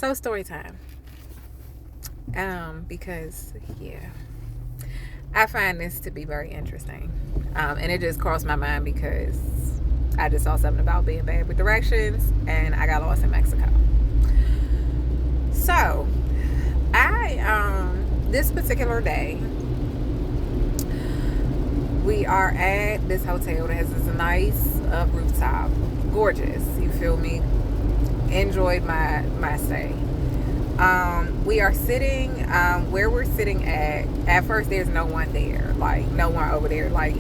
So story time. Because yeah, I find this to be very interesting. And it just crossed my mind because I just saw something about being bad with directions and I got lost in Mexico. So I this particular day we are at this hotel that has this nice rooftop. Gorgeous, you feel me? Enjoyed my stay. We are sitting where we're sitting at. At first, there's no one there, like no one over there. Like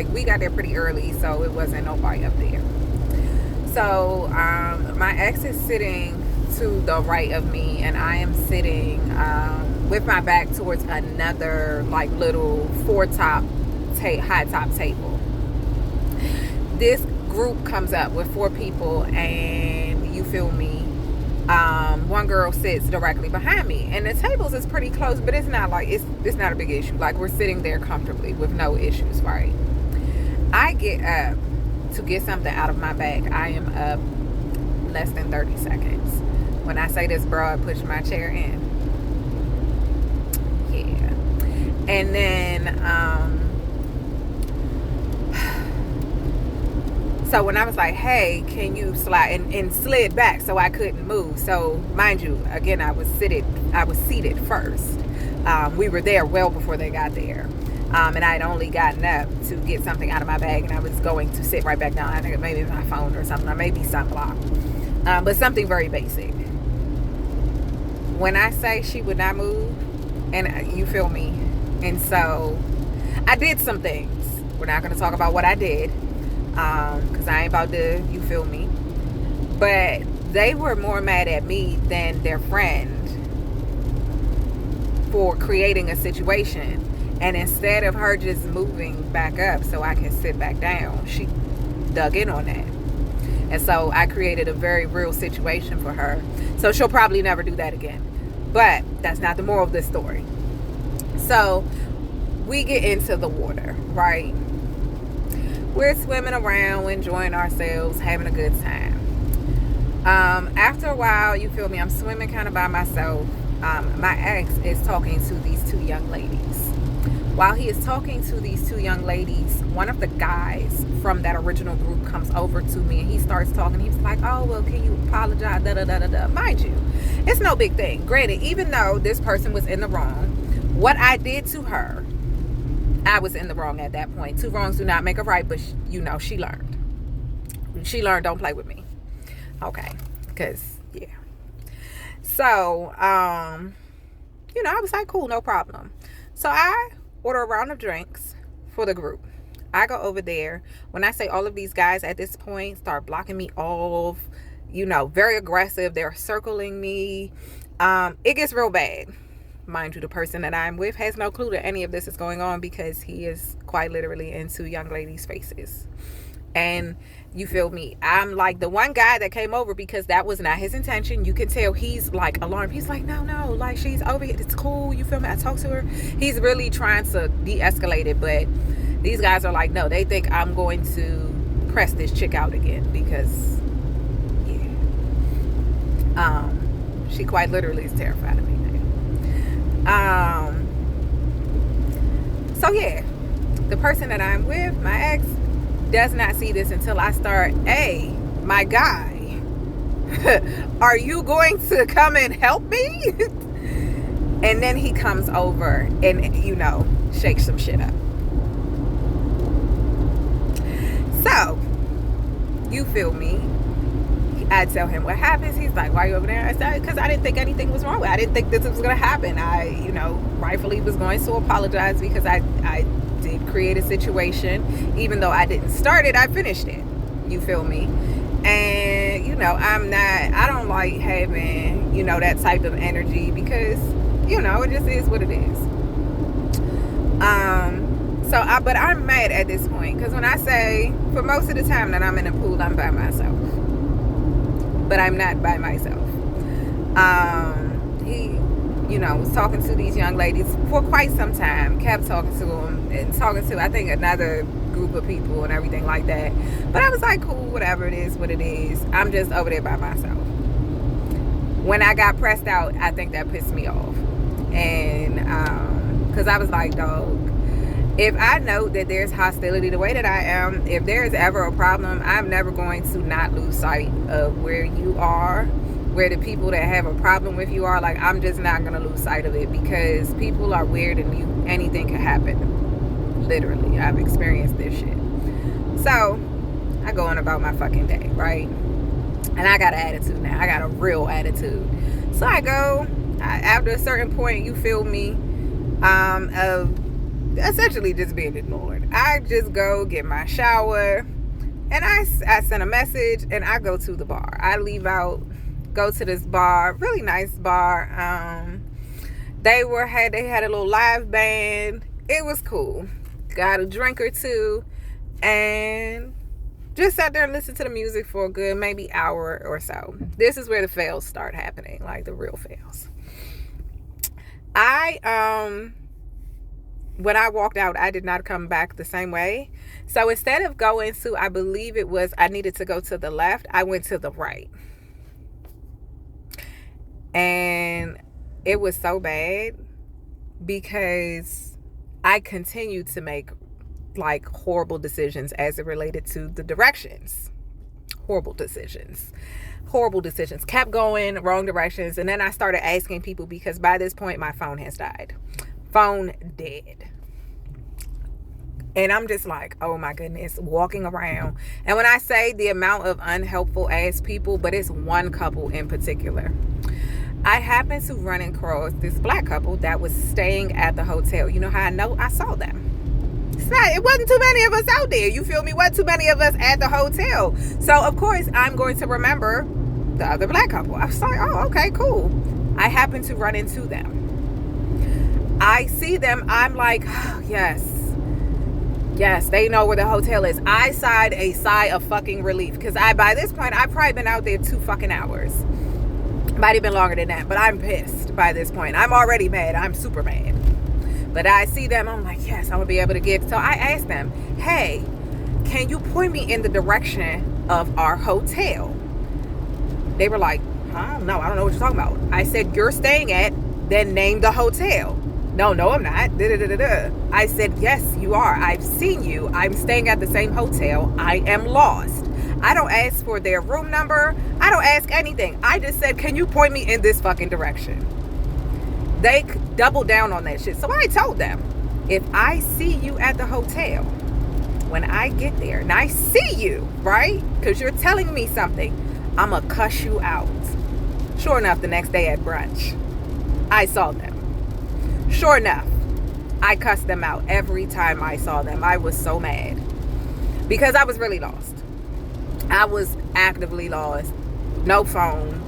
we got there pretty early, so it wasn't nobody up there. So my ex is sitting to the right of me, and I am sitting with my back towards another like little high top table. This group comes up with four people, and you feel me? One girl sits directly behind me, and the tables is pretty close, but it's not like it's not a big issue. Like we're sitting there comfortably with no issues, right? I get up to get something out of my bag. I am up less than 30 seconds. When I say this, bro, I push my chair in. Yeah, and then so when I was like, hey, can you slide, and slid back so I couldn't move. So mind you, again, I was seated first. We were there well before they got there. And I had only gotten up to get something out of my bag, and I was going to sit right back down. I think maybe my phone or something, or maybe sunblock. But something very basic. When I say she would not move, and you feel me? And so I did some things. We're not going to talk about what I did. Because I ain't about to, you feel me? But they were more mad at me than their friend for creating a situation. And instead of her just moving back up so I can sit back down, she dug in on that. And so I created a very real situation for her. So she'll probably never do that again. But that's not the moral of this story. So we get into the water, right? We're swimming around, enjoying ourselves, having a good time. After a while, you feel me? I'm swimming kind of by myself. My ex is talking to these two young ladies. While he is talking to these two young ladies, one of the guys from that original group comes over to me and he starts talking. He's like, oh, well, can you apologize? Da, da, da, da, da. Mind you, it's no big thing. Granted, even though this person was in the wrong, what I did to her, I was in the wrong at that point. Two wrongs do not make a right, but she learned. She learned, don't play with me. Okay, because, yeah. So, I was like, cool, no problem. So I order a round of drinks for the group. I go over there. When I say all of these guys at this point start blocking me off, very aggressive. They're circling me. It gets real bad. Mind you, the person that I'm with has no clue that any of this is going on because he is quite literally into young ladies' faces. And you feel me? I'm like the one guy that came over because that was not his intention. You can tell he's like alarmed. He's like, no, like she's over here. It's cool. You feel me? I talked to her. He's really trying to de-escalate it. But these guys are like, no, they think I'm going to press this chick out again because, yeah. She quite literally is terrified of me. So yeah, the person that I'm with, my ex, does not see this until I start, hey, my guy, are you going to come and help me? And then he comes over and, shakes some shit up. So, you feel me? I tell him what happens. He's like, why are you over there? I said, because I didn't think anything was wrong with it. I didn't think this was going to happen. I, rightfully was going to apologize because I did create a situation. Even though I didn't start it, I finished it. You feel me? And, I don't like having, that type of energy because, it just is what it is. But I'm mad at this point because when I say, for most of the time that I'm in a pool, I'm by myself. But I'm not by myself. He, was talking to these young ladies for quite some time. Kept talking to them and talking to, I think, another group of people and everything like that. But I was like, cool, whatever it is, what it is. I'm just over there by myself. When I got pressed out, I think that pissed me off. And because I was like, dog, if I know that there's hostility the way that I am, if there's ever a problem, I'm never going to not lose sight of where you are, where the people that have a problem with you are. Like, I'm just not going to lose sight of it, because people are weird and anything can happen. Literally, I've experienced this shit. So I go on about my fucking day, right? And I got an attitude now. I got a real attitude. So I go, after a certain point, you feel me, of essentially just being ignored. I just go get my shower, and I send a message, and I go to the bar. I leave out, go to this bar, really nice bar. They had a little live band. It was cool. Got a drink or two, and just sat there and listened to the music for a good maybe hour or so. This is where the fails start happening, like the real fails. When I walked out, I did not come back the same way. So instead of going to, I believe it was, I needed to go to the left, I went to the right. And it was so bad because I continued to make like horrible decisions as it related to the directions. Horrible decisions. Kept going wrong directions. And then I started asking people, because by this point my phone has died. Phone dead. And I'm just like, oh my goodness, walking around. And when I say the amount of unhelpful ass people, but it's one couple in particular. I happened to run across this black couple that was staying at the hotel. You know how I know? I saw them. It wasn't too many of us out there. You feel me? Wasn't too many of us at the hotel. So, of course, I'm going to remember the other black couple. I was like, oh, okay, cool. I happened to run into them. I see them. I'm like, oh, yes, they know where the hotel is. I sighed a sigh of fucking relief, because by this point, I've probably been out there 2 fucking hours. Might have been longer than that, but I'm pissed by this point. I'm already mad. I'm super mad. But I see them, I'm like, yes, I'm going to be able to give. So I asked them, hey, can you point me in the direction of our hotel? They were like, no, I don't know what you're talking about. I said, you're staying at, then name the hotel. No, I'm not. I said, yes, you are. I've seen you. I'm staying at the same hotel. I am lost. I don't ask for their room number. I don't ask anything. I just said, can you point me in this fucking direction? They doubled down on that shit. So I told them, if I see you at the hotel, when I get there and I see you, right? Because you're telling me something, I'm going to cuss you out. Sure enough, the next day at brunch, I saw them. Sure enough, I cussed them out every time I saw them. I was so mad because I was really lost. I was actively lost. No phone.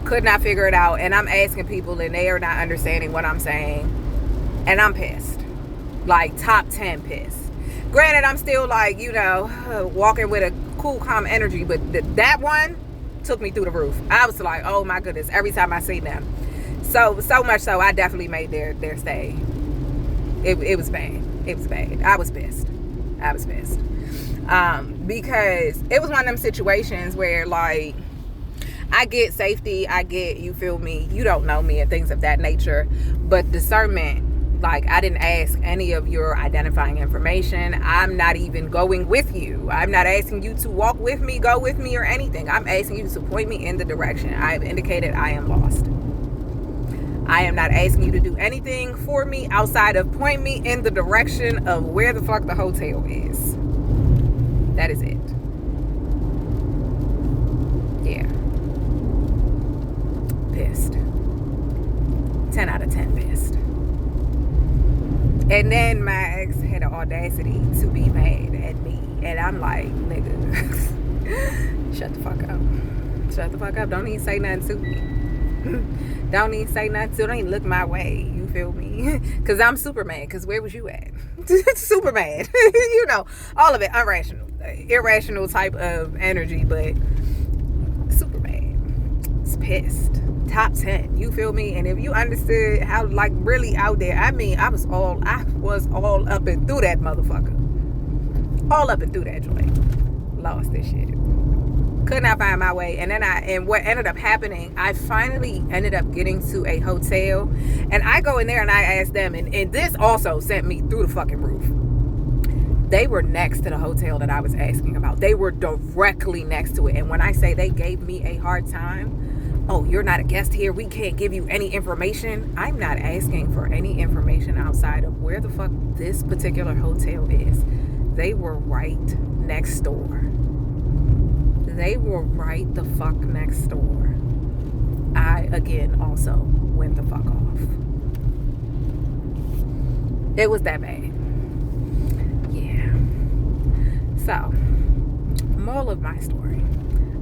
Could not figure it out. And I'm asking people and they are not understanding what I'm saying. And I'm pissed. Like top 10 pissed. Granted, I'm still like, walking with a cool, calm energy. But that one took me through the roof. I was like, oh my goodness. Every time I see them. So much so, I definitely made their stay. It was bad. It was bad. I was pissed. Because it was one of them situations where, like, I get safety, I get, you feel me, you don't know me and things of that nature, but discernment, like, I didn't ask any of your identifying information. I'm not even going with you. I'm not asking you to walk with me, go with me, or anything. I'm asking you to point me in the direction. I've indicated I am lost. I am not asking you to do anything for me outside of point me in the direction of where the fuck the hotel is. That is it. Yeah. Pissed. 10 out of 10 pissed. And then my ex had the audacity to be mad at me. And I'm like, nigga, shut the fuck up. Shut the fuck up. Don't even say nothing to me. Don't even say nothing to me. Don't even look my way. You feel me? Because I'm super mad. Because where was you at? Super mad. All of it. Irrational type of energy. But super mad. It's pissed. Top 10. You feel me? And if you understood how, like, really out there, I mean, I was all up and through that motherfucker. All up and through that joint. Lost this shit. Could not find my way. And what ended up happening, I finally ended up getting to a hotel, and I go in there and I ask them, and this also sent me through the fucking roof. They were next to the hotel that I was asking about. They were directly next to it. And when I say they gave me a hard time, oh, you're not a guest here, we can't give you any information. I'm not asking for any information outside of where the fuck this particular hotel is. They were right next door. They were right the fuck next door. I, again, also went the fuck off. It was that bad. Yeah. So, moral of my story.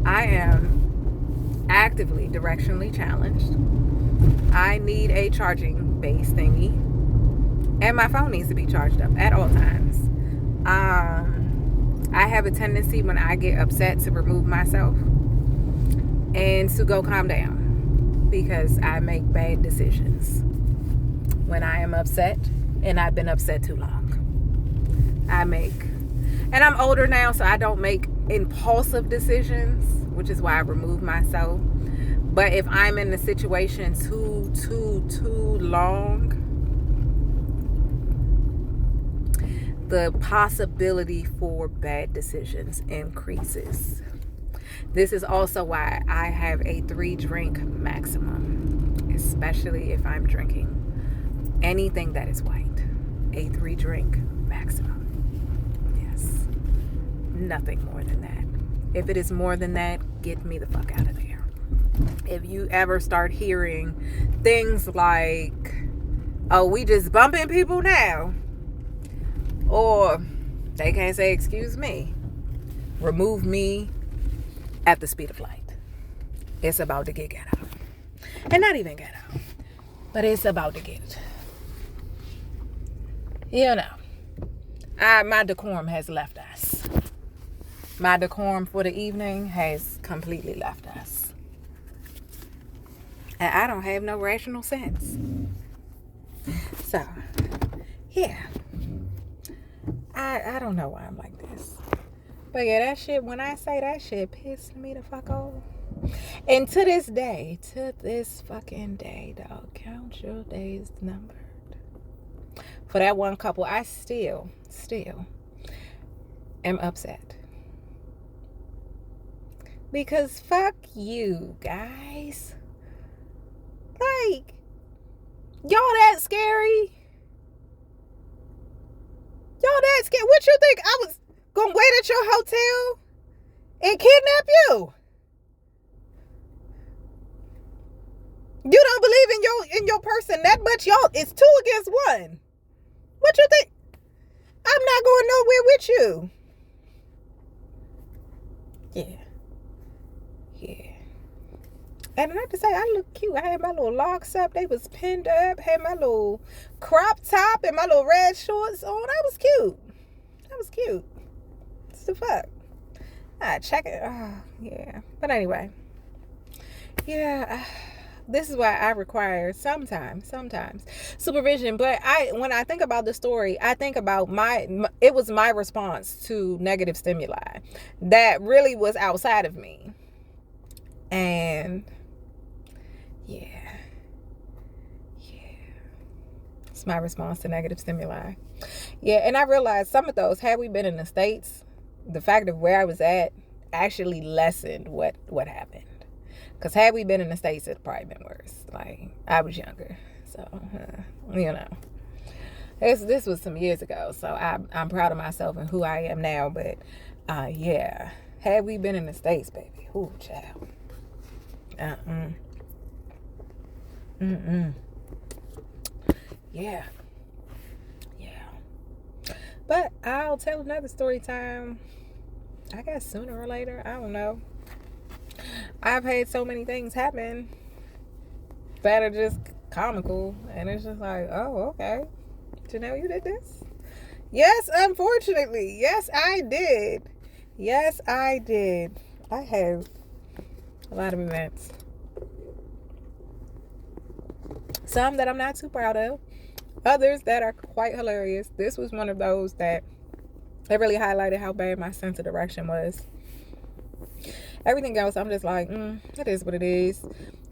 I am actively directionally challenged. I need a charging base thingy. And my phone needs to be charged up at all times. I have a tendency when I get upset to remove myself and to go calm down because I make bad decisions when I am upset, and I've been upset too long. And I'm older now, so I don't make impulsive decisions, which is why I remove myself. But if I'm in the situation too long, the possibility for bad decisions increases. This is also why I have a 3-drink maximum, especially if I'm drinking anything that is white. A 3-drink maximum. Yes. Nothing more than that. If it is more than that, get me the fuck out of there. If you ever start hearing things like, oh, we just bumping people now, or they can't say excuse me, remove me at the speed of light. It's about to get ghetto. And not even ghetto, but it's about to get, you know, my decorum has left us. My decorum for the evening has completely left us. And I don't have no rational sense. So, yeah. I don't know why I'm like this. But yeah, that shit, when I say that shit pissed me the fuck off. And to this fucking day, dog, count your days numbered. For that one couple, I still am upset. Because fuck you, guys. Like, y'all that scary? Y'all that scared? What you think? I was gonna wait at your hotel and kidnap you? You don't believe in your person that much? Y'all, it's 2 against 1. What you think? I'm not going nowhere with you. Yeah. And not to say I look cute. I had my little locks up. They was pinned up. Had my little crop top and my little red shorts on. That was cute. What's the fuck? Check it. Oh, yeah. But anyway. Yeah. This is why I require sometimes supervision. But when I think about the story, I think about it was my response to negative stimuli that really was outside of me. And yeah. It's my response to negative stimuli. Yeah, and I realized some of those, had we been in the States, the fact of where I was at actually lessened what happened. Because had we been in the States, it'd probably been worse. Like, I was younger. So, you know. This was some years ago. So, I'm proud of myself and who I am now. But, yeah. Had we been in the States, baby. Ooh, child. Yeah. But I'll tell another story time. I guess sooner or later. I don't know. I've had so many things happen that are just comical. And it's just like, oh, okay. Janelle, you did this? Yes, unfortunately. Yes, I did. I have a lot of events. Some that I'm not too proud of. Others that are quite hilarious. This was one of those that really highlighted how bad my sense of direction was. Everything else, I'm just like, it is what it is.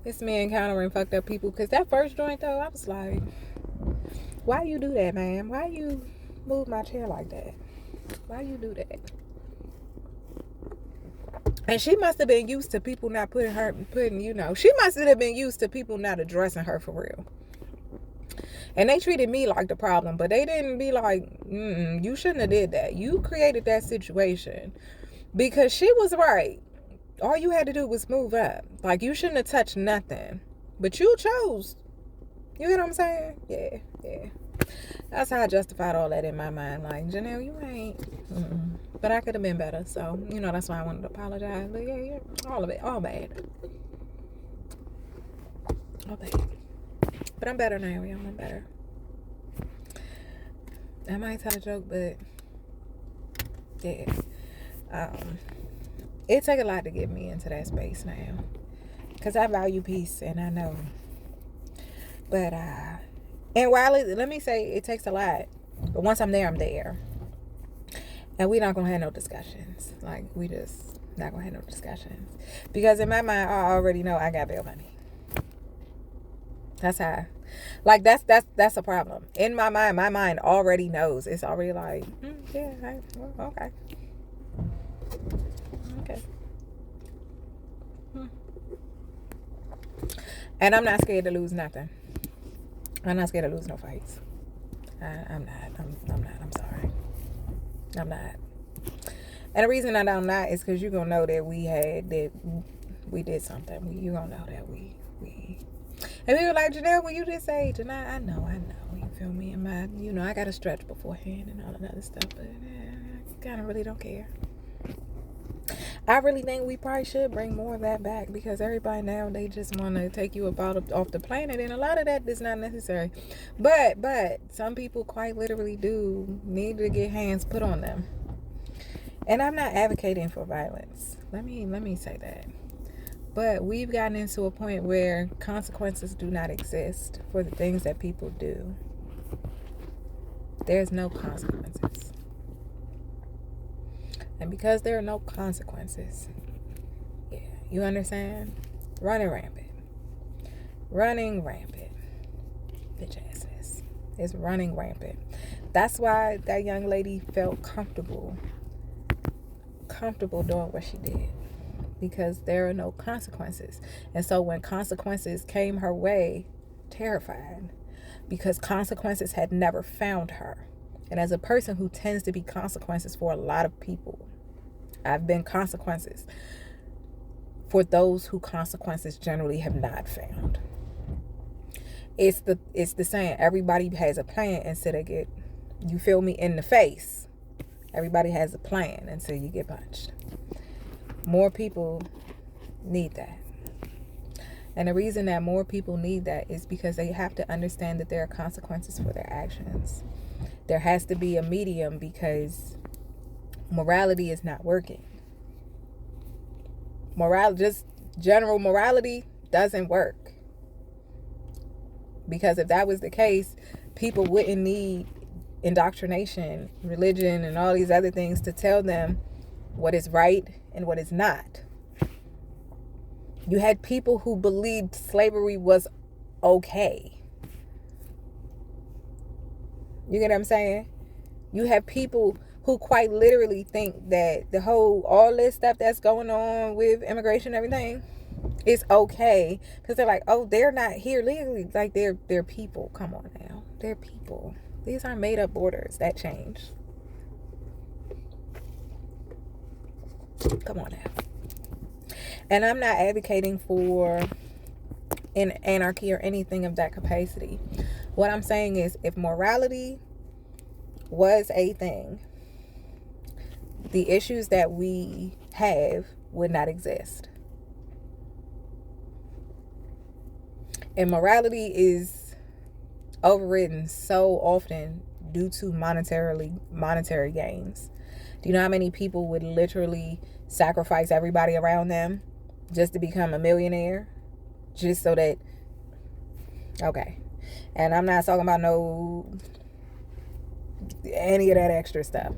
It's me encountering fucked up people. Because that first joint, though, I was like, why you do that, man? Why you move my chair like that? Why you do that? And she must have been used to people not she must have been used to people not addressing her for real. And they treated me like the problem, but they didn't be like, you shouldn't have did that. You created that situation. Because she was right. All you had to do was move up. Like, you shouldn't have touched nothing. But you chose. You get what I'm saying? Yeah. That's how I justified all that in my mind. Like, Janelle, you ain't. But I could have been better. So, that's why I wanted to apologize. But yeah, all of it. All bad. All bad. But I'm better now, y'all. I'm better. I might tell a joke, but yeah. It take a lot to get me into that space now. Because I value peace, and I know. But, and while let me say, it takes a lot. But once I'm there, I'm there. And we're not going to have no discussions. Like, we just not going to have no discussions. Because in my mind, I already know I got bail money. That's how. Like, that's a problem. In my mind already knows. It's already like, okay. Okay. And I'm not scared to lose nothing. I'm not scared to lose no fights. I'm not. I'm sorry. I'm not. And the reason I'm not is because you're going to know that we did something. You're going to know that we. And people like, Janelle, will you just say, Janelle, I know. You feel me? And I got to stretch beforehand and all that other stuff. But I kind of really don't care. I really think we probably should bring more of that back, because everybody now, they just want to take you off the planet, and a lot of that is not necessary. But some people quite literally do need to get hands put on them. And I'm not advocating for violence. Let me say that. But we've gotten into a point where consequences do not exist for the things that people do. There's no consequences. And because there are no consequences, yeah, you understand? Running rampant. Bitch asses. It's running rampant. That's why that young lady felt comfortable doing what she did. Because there are no consequences. And so when consequences came her way, terrified. Because consequences had never found her. And as a person who tends to be consequences for a lot of people, I've been consequences for those who consequences generally have not found. It's the saying, everybody has a plan until they get, you feel me, in the face. Everybody has a plan until you get punched. More people need that. And the reason that more people need that is because they have to understand that there are consequences for their actions. There has to be a medium, because morality is not working. Just general morality doesn't work. Because if that was the case, people wouldn't need indoctrination, religion, and all these other things to tell them what is right and what is not. You had people who believed slavery was okay. You get what I'm saying? You have people who quite literally think that all this stuff that's going on with immigration and everything is okay, because they're like, oh, they're not here legally. Like, they're people. Come on now. They're people. These aren't made up borders that change. Come on now. And I'm not advocating for anarchy or anything of that capacity. What I'm saying is, if morality was a thing, the issues that we have would not exist. And morality is overridden so often due to monetary gains. Do you know how many people would literally sacrifice everybody around them just to become a millionaire? Just so that, okay. And I'm not talking about any of that extra stuff.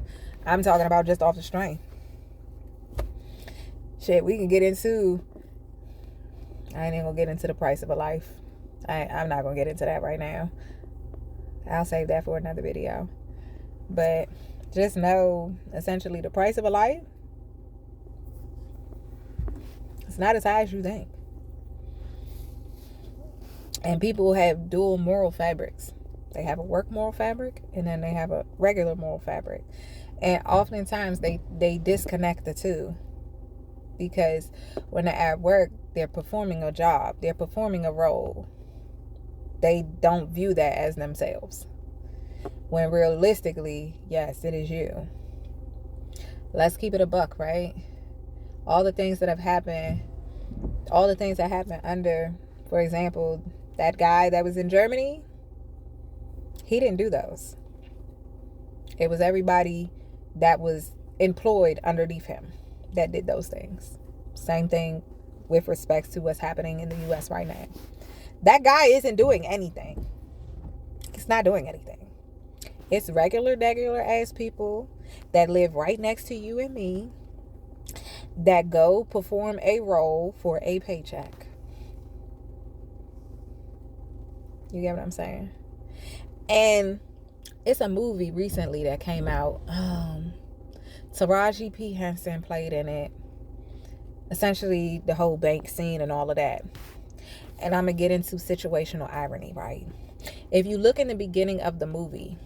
I'm talking about just off the strength. Shit, we can get into, I ain't even gonna get into the price of a life. I'm not gonna get into that right now. I'll save that for another video. But just know, essentially, the price of a life, it's not as high as you think. And people have dual moral fabrics. They have a work moral fabric, and then they have a regular moral fabric. And oftentimes they disconnect the two. Because when they're at work, they're performing a job. They're performing a role. They don't view that as themselves. When realistically, yes, it is you. Let's keep it a buck, right? All the things that have happened, all the things that happened under, for example, that guy that was in Germany, he didn't do those. It was everybody that was employed underneath him that did those things. Same thing with respect to what's happening in the U.S. right now. That guy isn't doing anything. He's not doing anything. It's regular ass people that live right next to you and me that go perform a role for a paycheck. You get what I'm saying? And it's a movie recently that came out. Taraji P. Henson played in it. Essentially, the whole bank scene and all of that. And I'm going to get into situational irony, right? If you look in the beginning of the movie,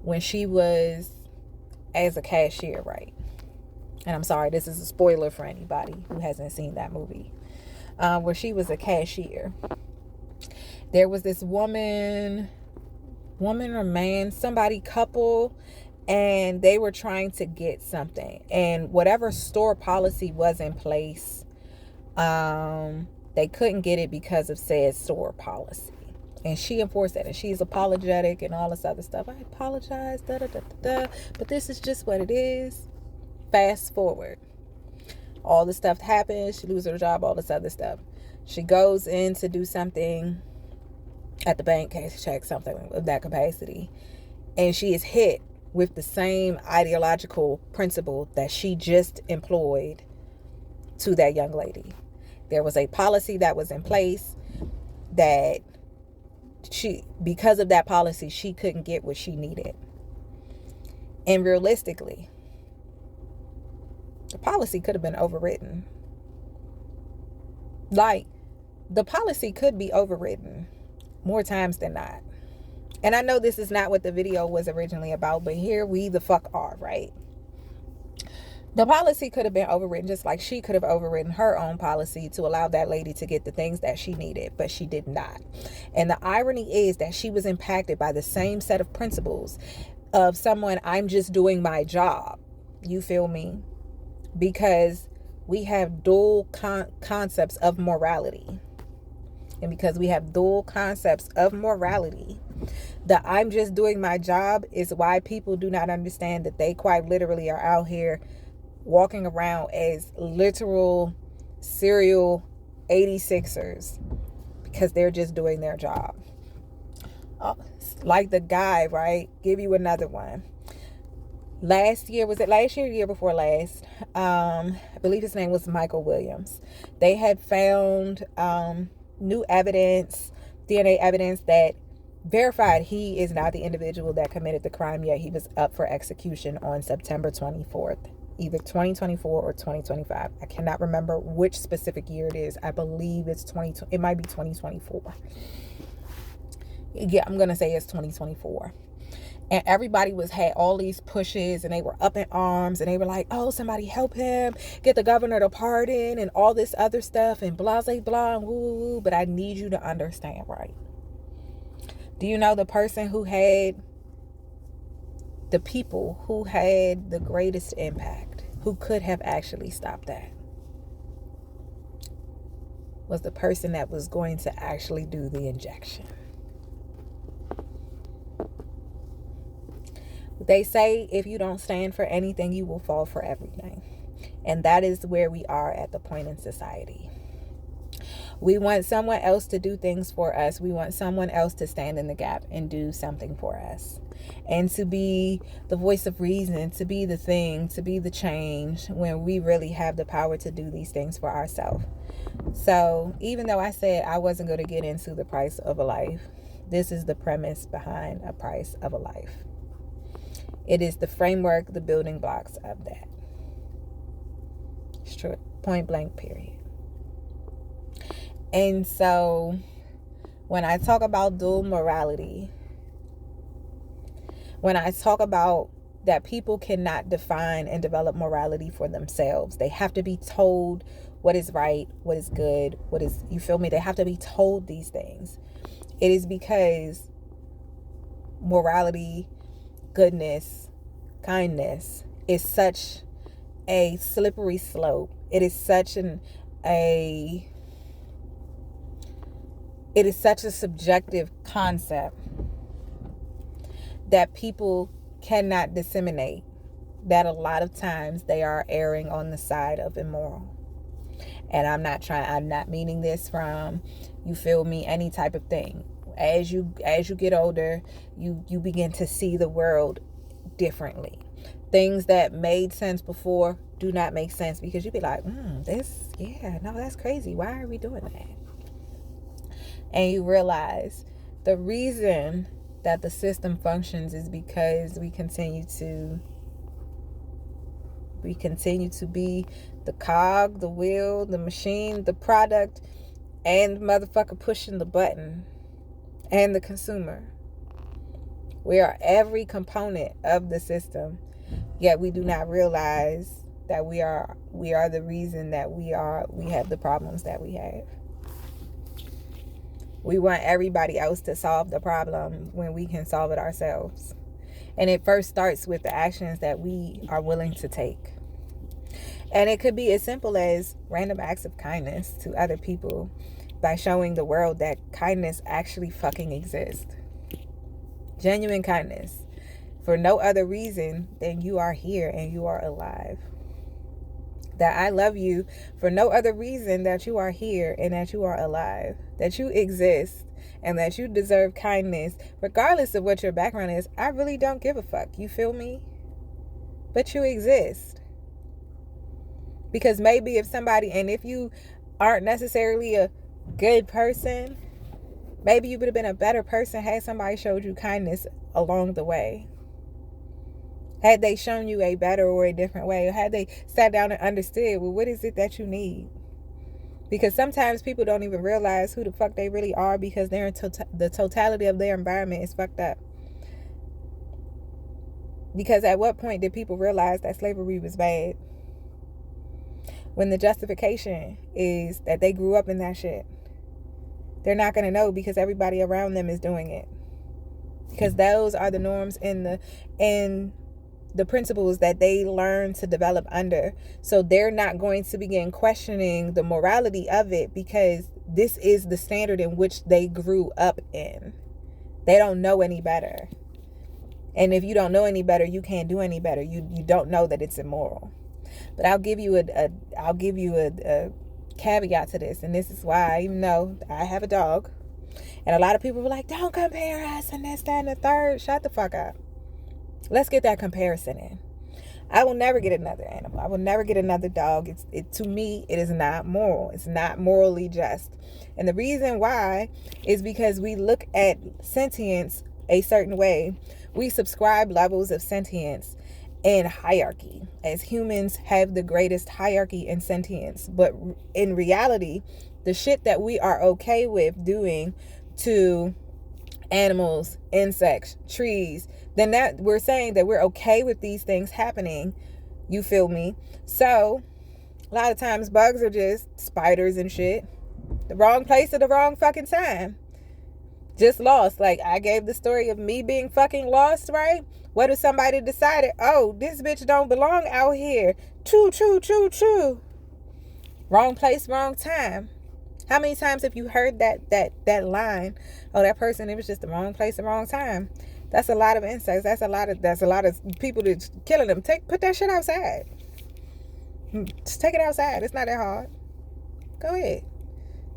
when she was as a cashier, right? And I'm sorry, this is a spoiler for anybody who hasn't seen that movie. Where she was a cashier. There was this woman or man, somebody, couple, and they were trying to get something. And whatever store policy was in place, they couldn't get it because of said store policy. And she enforced that, and she's apologetic and all this other stuff. I apologize, but this is just what it is. Fast forward. All this stuff happens. She loses her job, all this other stuff. She goes in to do something at the bank, cash check, something of that capacity. And she is hit with the same ideological principle that she just employed to that young lady. There was a policy that was in place that because of that policy, she couldn't get what she needed. And realistically, the policy could have been overwritten. Like, the policy could be overwritten more times than not. And I know this is not what the video was originally about, but here we the fuck are, right? The policy could have been overwritten, just like she could have overwritten her own policy to allow that lady to get the things that she needed, but she did not. And the irony is that she was impacted by the same set of principles of someone, I'm just doing my job. You feel me? Because we have dual concepts of morality. And because we have dual concepts of morality, the I'm just doing my job is why people do not understand that they quite literally are out here walking around as literal serial 86ers because they're just doing their job. Like the guy, right? Give you another one. Was it last year, year before last? I believe his name was Michael Williams. They had found new evidence, DNA evidence that verified he is not the individual that committed the crime, yet he was up for execution on September 24th, either 2024 or 2025. I cannot remember which specific year it is. I believe it might be 2024. Yeah, I'm going to say it's 2024. And everybody had all these pushes, and they were up in arms, and they were like, oh, somebody help him, get the governor to pardon, and all this other stuff, and blah, blah, blah, and woo, woo, woo. But I need you to understand, right? Do you know the people who had the greatest impact, who could have actually stopped that, was the person that was going to actually do the injection. They say if you don't stand for anything, you will fall for everything. And that is where we are at the point in society. We want someone else to do things for us. We want someone else to stand in the gap and do something for us. And to be the voice of reason, to be the thing, to be the change, when we really have the power to do these things for ourselves. So even though I said I wasn't going to get into the price of a life, this is the premise behind a price of a life. It is the framework, the building blocks of that. It's true. Point blank, period. And so when I talk about dual morality, when I talk about that people cannot define and develop morality for themselves, they have to be told what is right, what is good, what is, you feel me? They have to be told these things. It is because morality, goodness, kindness is such a slippery slope. It is such a subjective concept that people cannot disseminate, that a lot of times they are erring on the side of immoral. And I'm not meaning this from, you feel me, any type of thing. As you get older, you begin to see the world differently. Things that made sense before do not make sense, because you be like, that's crazy. Why are we doing that? And you realize the reason that the system functions is because we continue to be the cog, the wheel, the machine, the product, and motherfucker pushing the button, and the consumer. We are every component of the system, yet we do not realize that we are the reason that we have the problems that we have. We want everybody else to solve the problem when we can solve it ourselves. And it first starts with the actions that we are willing to take. And it could be as simple as random acts of kindness to other people, by showing the world that kindness actually fucking exists. Genuine kindness. For no other reason than you are here and you are alive. That I love you for no other reason that you are here and that you are alive. That you exist and that you deserve kindness regardless of what your background is. I really don't give a fuck. You feel me? But you exist. Because maybe if you aren't necessarily a good person, maybe you would have been a better person had somebody showed you kindness along the way. Had they shown you a better or a different way, or had they sat down and understood, well, what is it that you need? Because sometimes people don't even realize who the fuck they really are, because they're in the totality of their environment is fucked up. Because at what point did people realize that slavery was bad? When the justification is that they grew up in that shit. They're not going to know, because everybody around them is doing it. Because those are the norms and the principles that they learn to develop under. So they're not going to begin questioning the morality of it, because this is the standard in which they grew up in. They don't know any better. And if you don't know any better, you can't do any better. You don't know that it's immoral. But I'll give you a caveat to this, and this is why, even though I have a dog, and a lot of people were like, don't compare us and this, that, and the third. Shut the fuck up. Let's get that comparison in. I will never get another animal. I will never get another dog. To me, it is not moral. It's not morally just. And the reason why is because we look at sentience a certain way. We subscribe levels of sentience and hierarchy, as humans have the greatest hierarchy in sentience. But in reality, the shit that we are okay with doing to animals, insects, trees, then that we're saying that we're okay with these things happening. You feel me? So a lot of times bugs are just spiders and shit. The wrong place at the wrong fucking time. Just lost. Like I gave the story of me being fucking lost, right? What if somebody decided, oh, this bitch don't belong out here? Choo, choo, choo, choo. Wrong place, wrong time. How many times have you heard that line? Oh, that person, it was just the wrong place, the wrong time. That's a lot of insects. That's a lot of people that's killing them. Put that shit outside. Just take it outside. It's not that hard. Go ahead.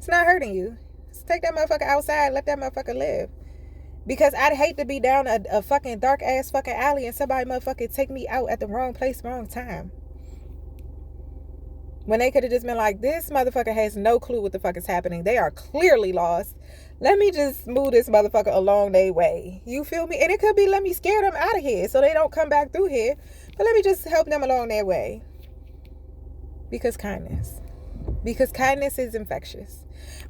It's not hurting you. Just take that motherfucker outside. Let that motherfucker live. Because I'd hate to be down a fucking dark ass fucking alley and somebody motherfucking take me out at the wrong place, wrong time. When they could have just been like, this motherfucker has no clue what the fuck is happening. They are clearly lost. Let me just move this motherfucker along their way. You feel me? And it could be, let me scare them out of here so they don't come back through here. But let me just help them along their way. Because kindness. Because kindness is infectious.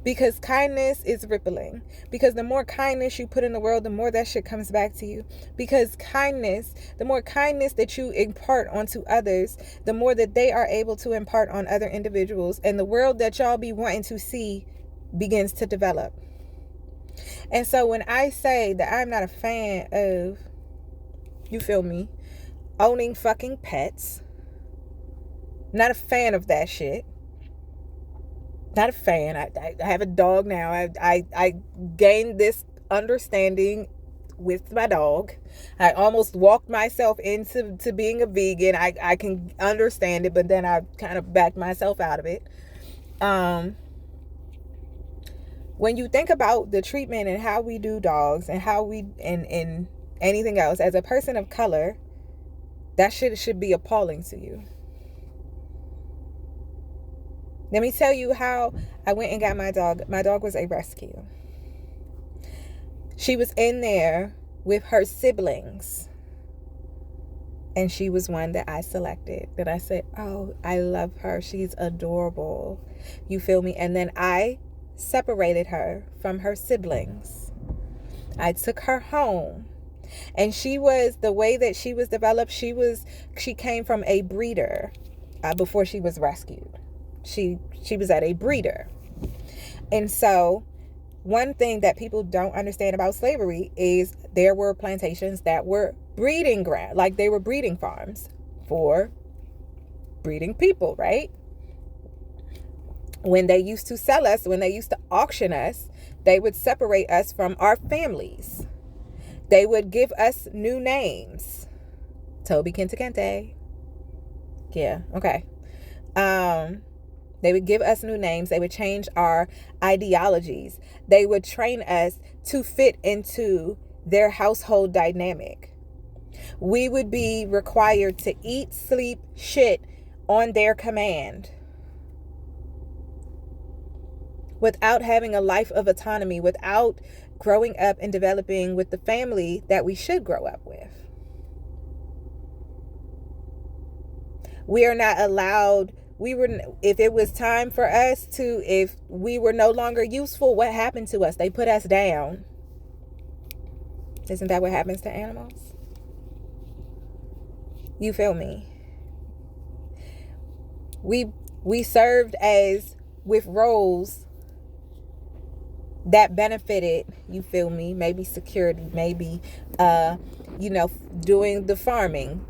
Because kindness is rippling. Because the more kindness you put in the world, the more that shit comes back to you. Because kindness, the more kindness that you impart onto others, the more that they are able to impart on other individuals. And the world that y'all be wanting to see begins to develop. And so when I say that I'm not a fan of, you feel me, owning fucking pets, not a fan of that shit. Not a fan. I have a dog now. I gained this understanding with my dog. I almost walked myself into being a vegan. I can understand it, but then I kind of backed myself out of it. When you think about the treatment and how we do dogs and how we and anything else, as a person of color, that shit should be appalling to you. Let me tell you how I went and got my dog. My dog was a rescue. She was in there with her siblings. And she was one that I selected. That I said, oh, I love her. She's adorable. You feel me? And then I separated her from her siblings. I took her home. And she was, the way that she was developed, she came from a breeder before she was rescued. She was at a breeder. And so one thing that people don't understand about slavery is there were plantations that were breeding ground, like they were breeding farms for breeding people, right? When they used to sell us, when they used to auction us, they would separate us from our families. They would give us new names. Toby Kente Kente. Yeah, okay. They would give us new names. They would change our ideologies. They would train us to fit into their household dynamic. We would be required to eat, sleep, shit on their command. Without having a life of autonomy, without growing up and developing with the family that we should grow up with. We are not allowed. If it was time for us to, if we were no longer useful, what happened to us? They put us down. Isn't that what happens to animals? You feel me? We served as with roles that benefited, you feel me? Maybe security, maybe doing the farming,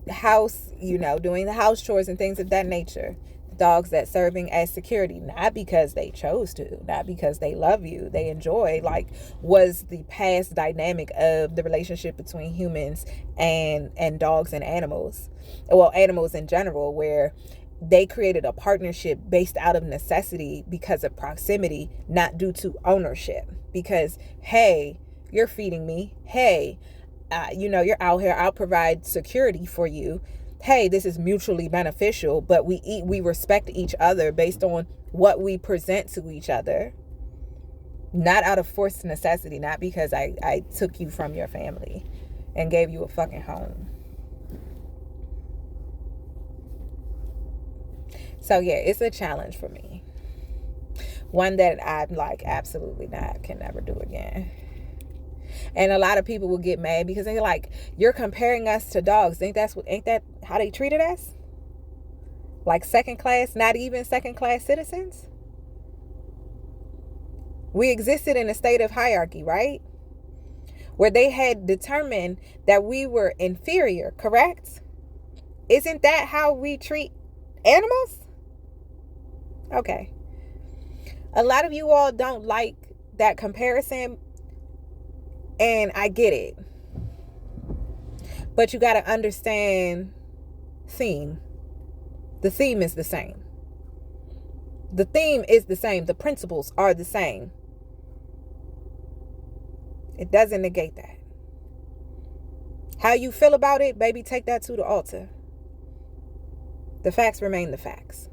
house, doing the house chores and things of that nature. Dogs that serving as security, not because they chose to, not because they love you, they enjoy, like was the past dynamic of the relationship between humans and dogs and animals, well, animals in general, where they created a partnership based out of necessity because of proximity, not due to ownership. Because, hey, you're feeding me. Hey, you're out here. I'll provide security for you. Hey, this is mutually beneficial, but we respect each other based on what we present to each other. Not out of forced necessity, not because I took you from your family and gave you a fucking home. So yeah, it's a challenge for me. One that I'm like, absolutely not, can never do again. And a lot of people will get mad because they're like, you're comparing us to dogs. Ain't that how they treated us? Like second class, not even second class citizens? We existed in a state of hierarchy, right? Where they had determined that we were inferior, correct? Isn't that how we treat animals? Okay. A lot of you all don't like that comparison, and I get it. But you got to understand theme. The theme is the same. The theme is the same. The principles are the same. It doesn't negate that. How you feel about it, baby, take that to the altar. The facts remain the facts.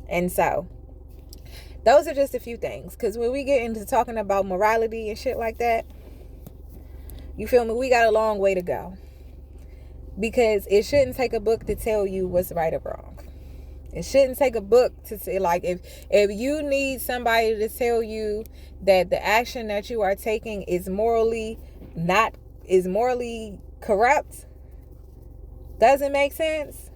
And so, those are just a few things. Because when we get into talking about morality and shit like that, you feel me? We got a long way to go. Because it shouldn't take a book to tell you what's right or wrong. It shouldn't take a book to say, like, if you need somebody to tell you that the action that you are taking is morally corrupt, doesn't make sense,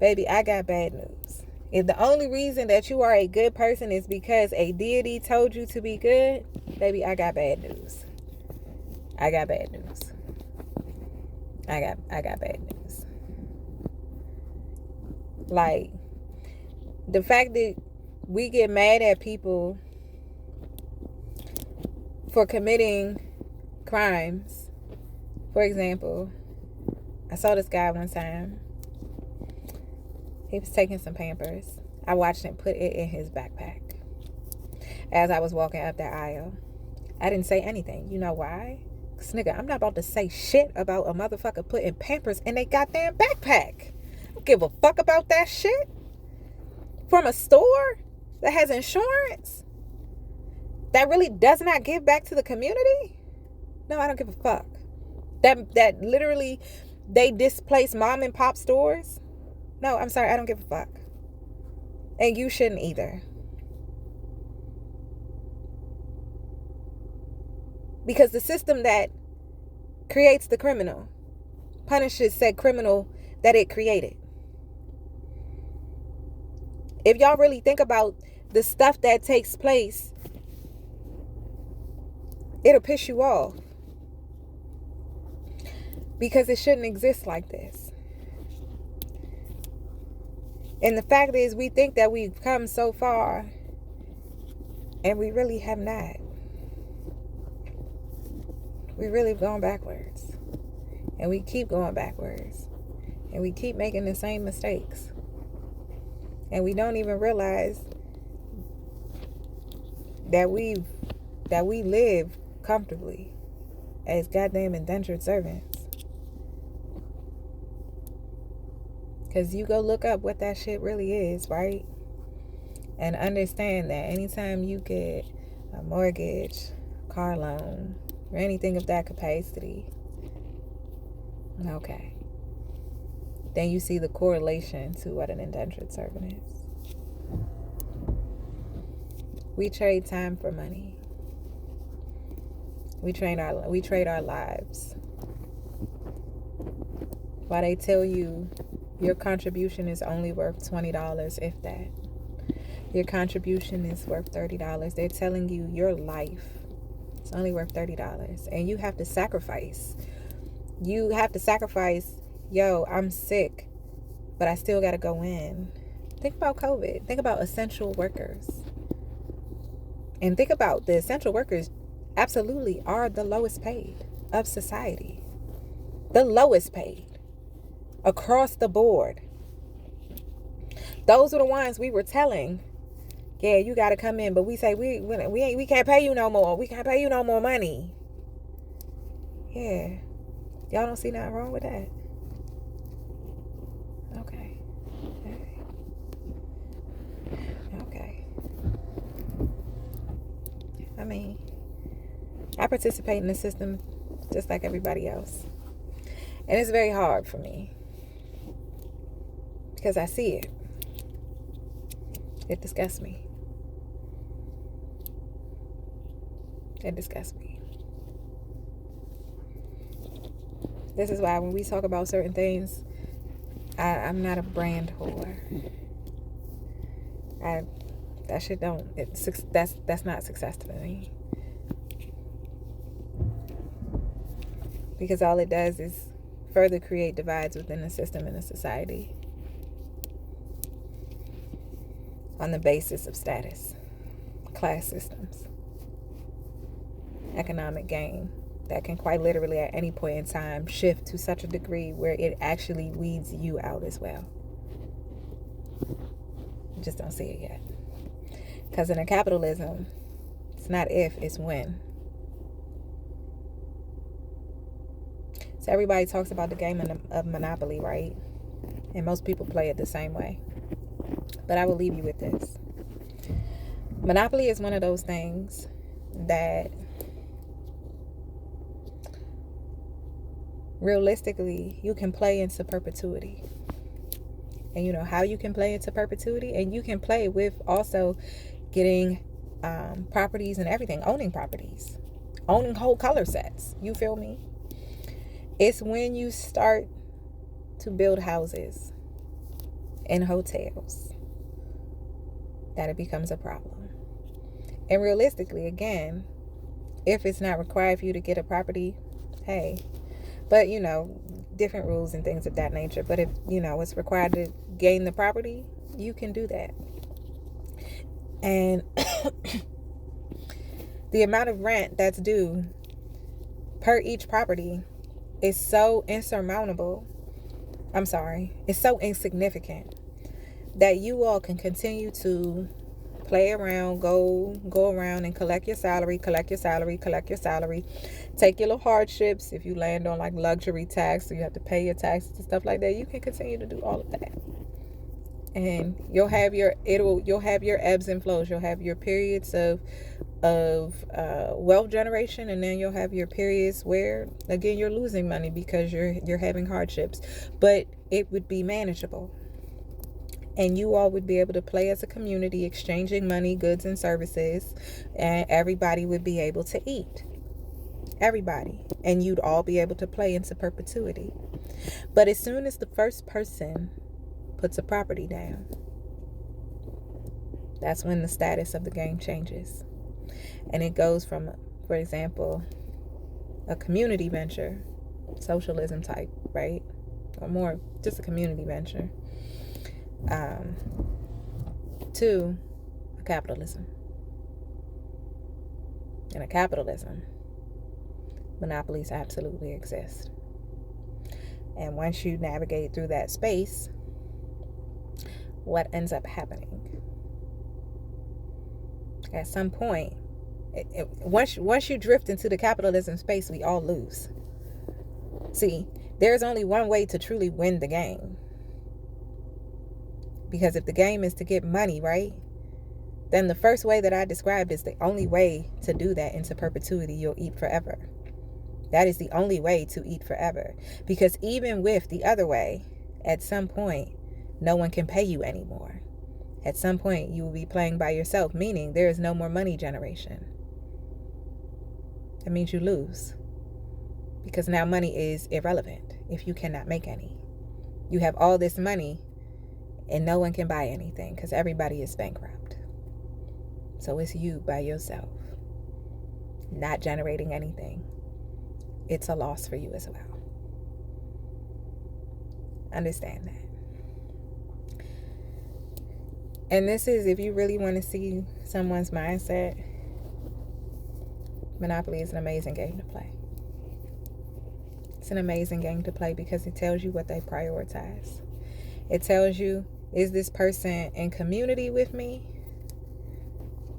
baby, I got bad news. If the only reason that you are a good person is because a deity told you to be good, baby, I got bad news. I got bad news. I got bad news. Like, the fact that we get mad at people for committing crimes. For example, I saw this guy one time. He was taking some Pampers. I watched him put it in his backpack as I was walking up that aisle. I didn't say anything. You know why? Because, nigga, I'm not about to say shit about a motherfucker putting Pampers in their goddamn backpack. I don't give a fuck about that shit. From a store that has insurance that really does not give back to the community? No, I don't give a fuck. That literally they displace mom and pop stores? No, I'm sorry, I don't give a fuck. And you shouldn't either. Because the system that creates the criminal punishes said criminal that it created. If y'all really think about the stuff that takes place, it'll piss you off. Because it shouldn't exist like this. And the fact is, we think that we've come so far, and we really have not. We really have gone backwards. And we keep going backwards. And we keep making the same mistakes. And we don't even realize that we live comfortably as goddamn indentured servants. Because you go look up what that shit really is, right? And understand that anytime you get a mortgage, car loan, or anything of that capacity, okay, then you see the correlation to what an indentured servant is. We trade time for money. We trade our lives. While they tell you your contribution is only worth $20, if that. Your contribution is worth $30. They're telling you your life is only worth $30. And you have to sacrifice. You have to sacrifice, yo, I'm sick, but I still got to go in. Think about COVID. Think about essential workers. And think about the essential workers absolutely are the lowest paid of society. The lowest paid. Across the board. Those are the ones we were telling, yeah, you got to come in, but we say we can't pay you no more. We can't pay you no more money. Yeah. Y'all don't see nothing wrong with that. Okay. Okay. I mean, I participate in the system just like everybody else. And it's very hard for me. Because I see it. It disgusts me. It disgusts me. This is why when we talk about certain things, I'm not a brand whore. That shit don't. That's not success to me. Because all it does is further create divides within the system and the society. On the basis of status, class systems, economic gain that can quite literally at any point in time shift to such a degree where it actually weeds you out as well. You just don't see it yet. Because in a capitalism, it's not if, it's when. So everybody talks about the game of Monopoly, right? And most people play it the same way. But I will leave you with this. Monopoly is one of those things that realistically you can play into perpetuity. And you know how you can play into perpetuity? And you can play with also getting properties and everything, owning properties, owning whole color sets. You feel me? It's when you start to build houses and hotels that it becomes a problem. And realistically, again, if it's not required for you to get a property, hey, but you know, different rules and things of that nature. But if you know it's required to gain the property, you can do that. And the amount of rent that's due per each property is so insurmountable. It's so insignificant that you all can continue to play around, go around and collect your salary, take your little hardships. If you land on like luxury tax, so you have to pay your taxes and stuff like that, you can continue to do all of that. And you'll have your ebbs and flows. You'll have your periods of wealth generation, and then you'll have your periods where again you're losing money because you're having hardships. But it would be manageable. And you all would be able to play as a community, exchanging money, goods, and services. And everybody would be able to eat. Everybody. And you'd all be able to play into perpetuity. But as soon as the first person puts a property down, that's when the status of the game changes. And it goes from, for example, a community venture, socialism type, right? Or more just a community venture. To a capitalism. In a capitalism, monopolies absolutely exist. And once you navigate through that space, what ends up happening? At some point, once you drift into the capitalism space, we all lose. See, there's only one way to truly win the game. Because if the game is to get money, right? Then the first way that I described is the only way to do that into perpetuity. You'll eat forever. That is the only way to eat forever. Because even with the other way, at some point, no one can pay you anymore. At some point, you will be playing by yourself, meaning there is no more money generation. That means you lose. Because now money is irrelevant if you cannot make any. You have all this money and no one can buy anything because everybody is bankrupt. So it's you by yourself, not generating anything. It's a loss for you as well. Understand that. And this is, if you really want to see someone's mindset, Monopoly is an amazing game to play. It's an amazing game to play because it tells you what they prioritize. It tells you, is this person in community with me?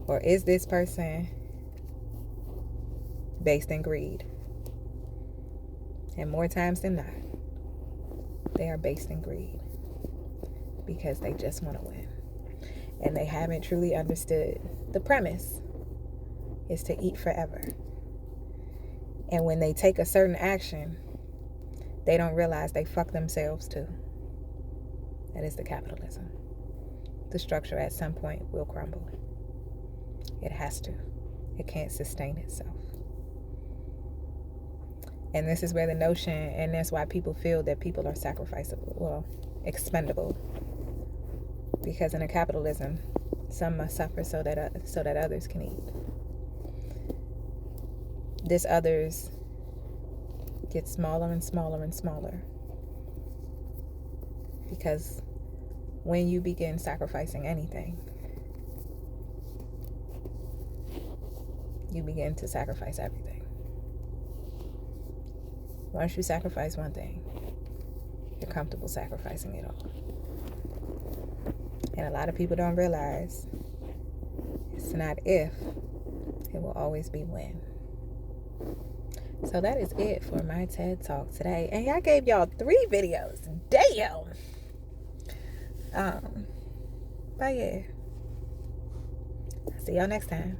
Or is this person based in greed? And more times than not, they are based in greed because they just want to win. And they haven't truly understood the premise is to eat forever. And when they take a certain action, they don't realize they fuck themselves too. That is the capitalism. The structure at some point will crumble. It has to. It can't sustain itself. And this is where the notion, and that's why people feel that people are sacrificable, expendable. Because in a capitalism, some must suffer so that others can eat. This others gets smaller and smaller and smaller. Because when you begin sacrificing anything, you begin to sacrifice everything. Once you sacrifice one thing, you're comfortable sacrificing it all. And a lot of people don't realize it's not if, it will always be when. So that is it for my TED Talk today. And I gave y'all 3 videos. Damn. But yeah. See y'all next time.